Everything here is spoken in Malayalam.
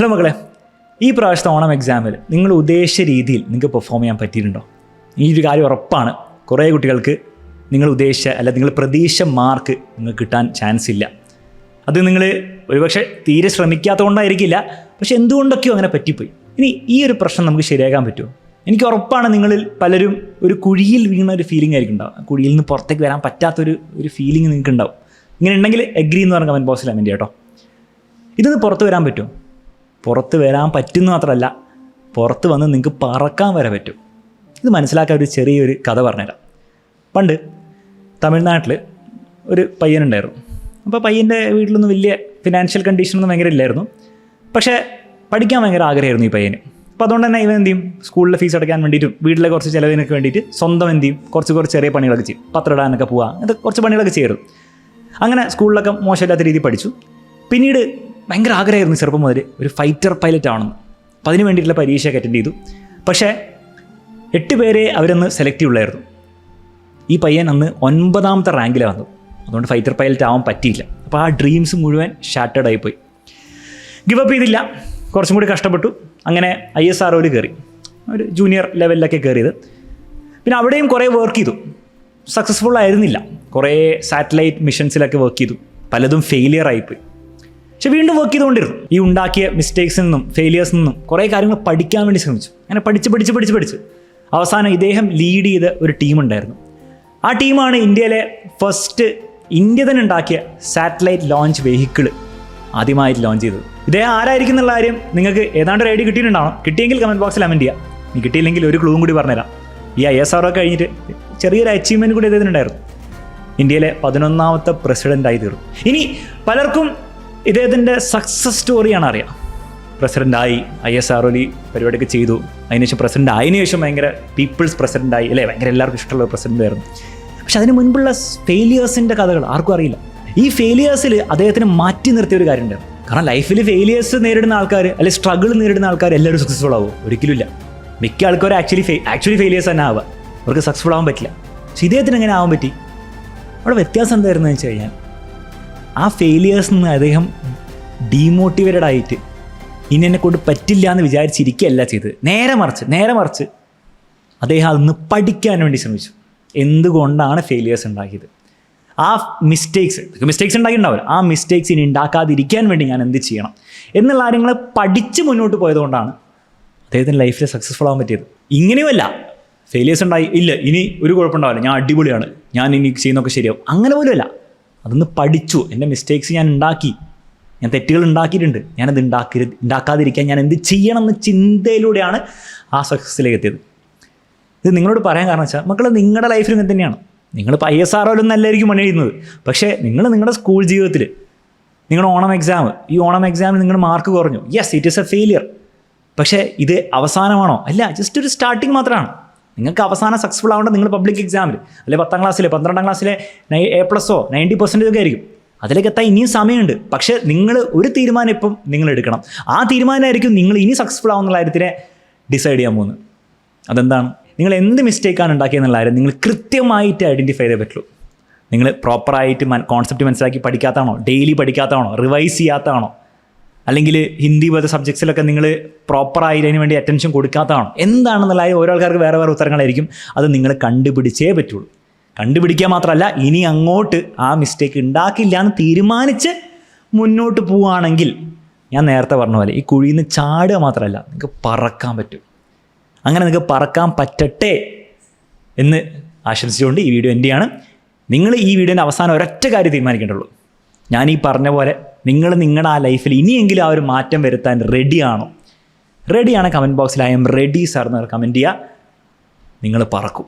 ഹലോ മക്കളെ, ഈ പ്രാവശ്യത്തെ ഓണം എക്സാമിൽ നിങ്ങൾ ഉദ്ദേശിച്ച രീതിയിൽ നിങ്ങൾക്ക് പെർഫോം ചെയ്യാൻ പറ്റിയിട്ടുണ്ടോ? ഈ ഒരു കാര്യം ഉറപ്പാണ്, കുറേ കുട്ടികൾക്ക് നിങ്ങൾ ഉദ്ദേശിച്ച നിങ്ങൾ പ്രതീക്ഷിച്ച മാർക്ക് നിങ്ങൾക്ക് കിട്ടാൻ ചാൻസ് ഇല്ല. അത് നിങ്ങൾ ഒരുപക്ഷെ തീരെ ശ്രമിക്കാത്തതുകൊണ്ടായിരിക്കില്ല, പക്ഷെ എന്തുകൊണ്ടൊക്കെയോ അങ്ങനെ പറ്റിപ്പോയി. ഇനി ഈ ഒരു പ്രശ്നം നമുക്ക് ശരിയാക്കാൻ പറ്റുമോ? എനിക്ക് ഉറപ്പാണ് നിങ്ങളിൽ പലരും ഒരു കുഴിയിൽ വീണ ഒരു ഫീലിംഗ് ആയിരിക്കും ഉണ്ടാവും. കുഴിയിൽ നിന്ന് പുറത്തേക്ക് വരാൻ പറ്റാത്തൊരു ഫീലിംഗ് നിങ്ങൾക്ക് ഉണ്ടാവും. ഇങ്ങനെ ഉണ്ടെങ്കിൽ എഗ്രി എന്ന് പറഞ്ഞ കമൻറ്റ് ബോക്സിൽ കമൻറ്റ് ചെയ്യാം കേട്ടോ. ഇതൊന്ന് പുറത്ത് വരാൻ പറ്റുമോ? പുറത്ത് വരാൻ പറ്റുന്ന മാത്രമല്ല, പുറത്ത് വന്ന് നിങ്ങൾക്ക് പറക്കാൻ വരെ പറ്റും. ഇത് മനസ്സിലാക്കാൻ ഒരു ചെറിയൊരു കഥ പറഞ്ഞുതരാം. പണ്ട് തമിഴ്നാട്ടിൽ ഒരു പയ്യനുണ്ടായിരുന്നു. അപ്പോൾ പയ്യൻ്റെ വീട്ടിലൊന്നും വലിയ ഫിനാൻഷ്യൽ കണ്ടീഷനൊന്നും ഭയങ്കര ഇല്ലായിരുന്നു. പക്ഷേ പഠിക്കാൻ ഭയങ്കര ആഗ്രഹമായിരുന്നു ഈ പയ്യന്. അപ്പോൾ അതുകൊണ്ട് തന്നെ ഇവൻ എന്ത് ചെയ്യും, സ്കൂളിലെ ഫീസ് അടയ്ക്കാൻ വേണ്ടിയിട്ടും വീട്ടിലെ കുറച്ച് ചിലവിനൊക്കെ വേണ്ടിയിട്ട് സ്വന്തം എന്ത് ചെയ്യും, കുറച്ച് ചെറിയ പണികളൊക്കെ ചെയ്യും. പത്രം ഇടാനൊക്കെ പോവുക, അങ്ങനത്തെ കുറച്ച് പണികളൊക്കെ ചെയ്യുമായിരുന്നു. അങ്ങനെ സ്കൂളിലൊക്കെ മോശമില്ലാത്ത രീതിയിൽ പഠിച്ചു. പിന്നീട് ഭയങ്കര ആഗ്രഹമായിരുന്നു ചെറുപ്പം മുതൽ ഒരു ഫൈറ്റർ പൈലറ്റ് ആവണമെന്ന്. അപ്പോൾ അതിന് വേണ്ടിയിട്ടുള്ള പരീക്ഷയൊക്കെ അറ്റൻഡ് ചെയ്തു. പക്ഷേ 8 പേരെ അവരൊന്ന് സെലക്ട് ചെയ്യുള്ളായിരുന്നു. ഈ പയ്യൻ അന്ന് 9ാമത്തെ റാങ്കിലാണ് വന്നത്. അതുകൊണ്ട് ഫൈറ്റർ പൈലറ്റ് ആവാൻ പറ്റിയില്ല. അപ്പോൾ ആ ഡ്രീംസ് മുഴുവൻ ഷാറ്റേഡ് ആയിപ്പോയി. ഗിവപ്പ് ചെയ്തില്ല, കുറച്ചും കൂടി കഷ്ടപ്പെട്ടു. അങ്ങനെ ISROയിൽ കയറി, ഒരു ജൂനിയർ ലെവലിലൊക്കെ കയറിയത്. പിന്നെ അവിടെയും കുറേ വർക്ക് ചെയ്തു, സക്സസ്ഫുൾ ആയിരുന്നില്ല. കുറേ സാറ്റലൈറ്റ് മിഷൻസിലൊക്കെ വർക്ക് ചെയ്തു, പലതും ഫെയിലിയർ ആയിപ്പോയി. പക്ഷെ വീണ്ടും വർക്ക് ചെയ്തുകൊണ്ടിരുന്നു. ഈ ഉണ്ടാക്കിയ മിസ്റ്റേക്സിൽ നിന്നും ഫെയിലിയേഴ്സിൽ നിന്നും കുറേ കാര്യങ്ങൾ പഠിക്കാൻ വേണ്ടി ശ്രമിച്ചു. അങ്ങനെ പഠിച്ച് അവസാനം ഇദ്ദേഹം ലീഡ് ചെയ്ത ഒരു ടീമുണ്ടായിരുന്നു. ആ ടീമാണ് ഇന്ത്യയിലെ ഫസ്റ്റ് ഇന്ത്യ തന്നെ ഉണ്ടാക്കിയ സാറ്റലൈറ്റ് ലോഞ്ച് വെഹിക്കിൾ ആദ്യമായിട്ട് ലോഞ്ച് ചെയ്തത്. ഇദ്ദേഹം ആരായിരിക്കും എന്നുള്ള കാര്യം നിങ്ങൾക്ക് ഏതാണ്ട് ഒരു ഐഡിയ കിട്ടിയിട്ടുണ്ടാവണം. കിട്ടിയെങ്കിൽ കമൻറ്റ് ബോക്സിൽ കമൻറ്റ് ചെയ്യാം. ഇനി കിട്ടിയില്ലെങ്കിൽ ഒരു ക്ലൂവും കൂടി പറഞ്ഞുതരാം. ഈ ISRO കഴിഞ്ഞിട്ട് ചെറിയൊരു അച്ചീവ്മെൻറ്റ് കൂടി ഇദ്ദേഹത്തിനുണ്ടായിരുന്നു. ഇന്ത്യയിലെ 11ാമത്തെ പ്രസിഡൻ്റായി തീർന്നു. ഇനി പലർക്കും ഇദ്ദേഹത്തിൻ്റെ സക്സസ് സ്റ്റോറിയാണ് അറിയാം. പ്രസിഡൻ്റായി, ISROയിൽ പരിപാടിയൊക്കെ ചെയ്തു. അതിനുശേഷം പ്രസിഡൻ്റ് ആയതിനു ശേഷം ഭയങ്കര പീപ്പിൾസ് പ്രസിഡൻ്റായി, അല്ലേ, ഭയങ്കര എല്ലാവർക്കും ഇഷ്ടമുള്ള പ്രസിഡൻ്റായിരുന്നു. പക്ഷെ അതിന് മുൻപുള്ള ഫെയിലിയേഴ്സിൻ്റെ കഥകൾ ആർക്കും അറിയില്ല. ഈ ഫെയിലിയേഴ്സിൽ അദ്ദേഹത്തിന് മാറ്റി നിർത്തിയ ഒരു കാര്യം ഉണ്ടായിരുന്നു. കാരണം ലൈഫിൽ ഫെയിലിയേഴ്സ് നേരിടുന്ന ആൾക്കാർ, അല്ലെങ്കിൽ സ്ട്രഗിൾ നേരിടുന്ന ആൾക്കാർ എല്ലാവരും സക്സസ്ഫുൾ ആവുമോ? ഒരിക്കലുമില്ല. മിക്ക ആൾക്കാരും ആക്ച്വലി ഫെയിലിയേഴ്സ് തന്നെ ആവുക, അവർക്ക് സക്സസ്ഫുൾ ആവാൻ പറ്റില്ല. പക്ഷെ ഇദ്ദേഹത്തിന് എങ്ങനെ ആവാൻ പറ്റി? അവിടെ വ്യത്യാസം എന്തായിരുന്നു എന്ന് വെച്ച് കഴിഞ്ഞാൽ, ആ ഫെയിലിയേഴ്സിൽ നിന്ന് അദ്ദേഹം ഡീമോട്ടിവേറ്റഡ് ആയിട്ട് ഇനി എന്നെ കൊണ്ട് പറ്റില്ല എന്ന് വിചാരിച്ചിരിക്കുകയല്ല ചെയ്തത്. നേരെ മറിച്ച് അദ്ദേഹം അതൊന്ന് പഠിക്കാൻ വേണ്ടി ശ്രമിച്ചു. എന്തുകൊണ്ടാണ് ഫെയിലിയേഴ്സ് ഉണ്ടാക്കിയത്, ആ മിസ്റ്റേക്സ് ഉണ്ടാക്കിയിട്ടുണ്ടാവില്ല, ആ മിസ്റ്റേക്സ് ഇനി ഉണ്ടാക്കാതിരിക്കാൻ വേണ്ടി ഞാൻ എന്ത് ചെയ്യണം എന്നുള്ള കാര്യങ്ങൾ പഠിച്ച് മുന്നോട്ട് പോയതുകൊണ്ടാണ് അദ്ദേഹത്തിൻ്റെ ലൈഫിൽ സക്സസ്ഫുൾ ആവാൻ പറ്റിയത്. ഇങ്ങനെയുമല്ല ഫെയിലിയേഴ്സ് ഉണ്ടായി, ഇല്ല ഇനി ഒരു കുഴപ്പമുണ്ടാവില്ല, ഞാൻ അടിപൊളിയാണ്, ഞാൻ ഇനി ചെയ്യുന്നതൊക്കെ ശരിയാവും, അങ്ങനെ പോലുമല്ല. അതൊന്ന് പഠിച്ചു, എൻ്റെ മിസ്റ്റേക്സ് ഞാൻ ഉണ്ടാക്കി, ഞാൻ തെറ്റുകൾ ഉണ്ടാക്കിയിട്ടുണ്ട്, ഞാനത് ഉണ്ടാക്കാതിരിക്കാൻ ഞാൻ എന്ത് ചെയ്യണം എന്ന ചിന്തയിലൂടെയാണ് ആ സക്സസ്സിലേക്ക് എത്തിയത്. ഇത് നിങ്ങളോട് പറയാൻ കാരണം വെച്ചാൽ, മക്കൾ നിങ്ങളുടെ ലൈഫിലും ഇങ്ങനെ തന്നെയാണ്. നിങ്ങളിപ്പോൾ ISROയിലൊന്നും അല്ലായിരിക്കും പണി ചെയ്യുന്നത്. പക്ഷേ നിങ്ങളുടെ സ്കൂൾ ജീവിതത്തിൽ നിങ്ങളുടെ ഈ ഓണം എക്സാമിൽ നിങ്ങളുടെ മാർക്ക് കുറഞ്ഞു, yes it is A failure. പക്ഷേ ഇത് അവസാനമാണോ? അല്ല, ജസ്റ്റ് ഒരു സ്റ്റാർട്ടിങ് മാത്രമാണ്. നിങ്ങൾക്ക് അവസാനം സക്സസ്ഫുൾ ആവേണ്ടത് നിങ്ങൾ പബ്ലിക് എക്സാമിൽ, അല്ലെങ്കിൽ 10ാം ക്ലാസ്സിലെ 12ാം ക്ലാസ്സിലെ A+ഓ 90% ഒക്കെ ആയിരിക്കും. അതിലേക്ക് എത്താൻ ഇനിയും സമയമുണ്ട്. പക്ഷേ നിങ്ങൾ ഒരു തീരുമാനം ഇപ്പം നിങ്ങൾ എടുക്കണം. ആ തീരുമാനമായിരിക്കും നിങ്ങൾ ഇനി സക്സസ്ഫുൾ ആവുന്ന കാര്യത്തിനെ ഡിസൈഡ് ചെയ്യാൻ പോകുന്നത്. അതെന്താണ്? നിങ്ങൾ എന്ത് മിസ്റ്റേക്കാണ് ഉണ്ടാക്കിയെന്നുള്ള കാര്യം നിങ്ങൾ കൃത്യമായിട്ട് ഐഡൻറ്റിഫൈ ചെയ്തേ പറ്റുള്ളൂ. നിങ്ങൾ പ്രോപ്പറായിട്ട് കോൺസെപ്റ്റ് മനസ്സിലാക്കി പഠിക്കാത്തതാണോ, ഡെയിലി പഠിക്കാത്തതാണോ, റിവൈസ് ചെയ്യാത്തതാണോ, അല്ലെങ്കിൽ ഹിന്ദി പോലത്തെ സബ്ജക്ട്സിലൊക്കെ നിങ്ങൾ പ്രോപ്പറായിട്ട് അതിന് വേണ്ടി അറ്റൻഷൻ കൊടുക്കാത്തതാണോ, എന്താണെന്നുള്ള ഓരോ ആൾക്കാർക്ക് വേറെ ഉത്തരങ്ങളായിരിക്കും. അത് നിങ്ങൾ കണ്ടുപിടിച്ചേ പറ്റുള്ളൂ. കണ്ടുപിടിക്കുക മാത്രമല്ല, ഇനി അങ്ങോട്ട് ആ മിസ്റ്റേക്ക് ഉണ്ടാക്കില്ല എന്ന് തീരുമാനിച്ച് മുന്നോട്ട് പോവുകയാണെങ്കിൽ, ഞാൻ നേരത്തെ പറഞ്ഞ പോലെ ഈ കുഴിയിൽ നിന്ന് ചാടുക മാത്രമല്ല, നിങ്ങൾക്ക് പറക്കാൻ പറ്റും. അങ്ങനെ നിങ്ങൾക്ക് പറക്കാൻ പറ്റട്ടെ എന്ന് ആശംസിച്ചുകൊണ്ട് ഈ വീഡിയോ എൻ്റെ ആണ്. നിങ്ങൾ ഈ വീഡിയോൻ്റെ അവസാനം ഒരൊറ്റ കാര്യം തീരുമാനിക്കേണ്ടുള്ളൂ. ഞാൻ ഈ പറഞ്ഞ പോലെ നിങ്ങൾ നിങ്ങളുടെ ആ ലൈഫിൽ ഇനിയെങ്കിലും ആ ഒരു മാറ്റം വരുത്താൻ റെഡിയാണോ? റെഡിയാണ് കമൻറ്റ് ബോക്സിൽ I am ready സാർ എന്ന് കമൻറ്റ് ചെയ്യുക. നിങ്ങൾ പറക്കും.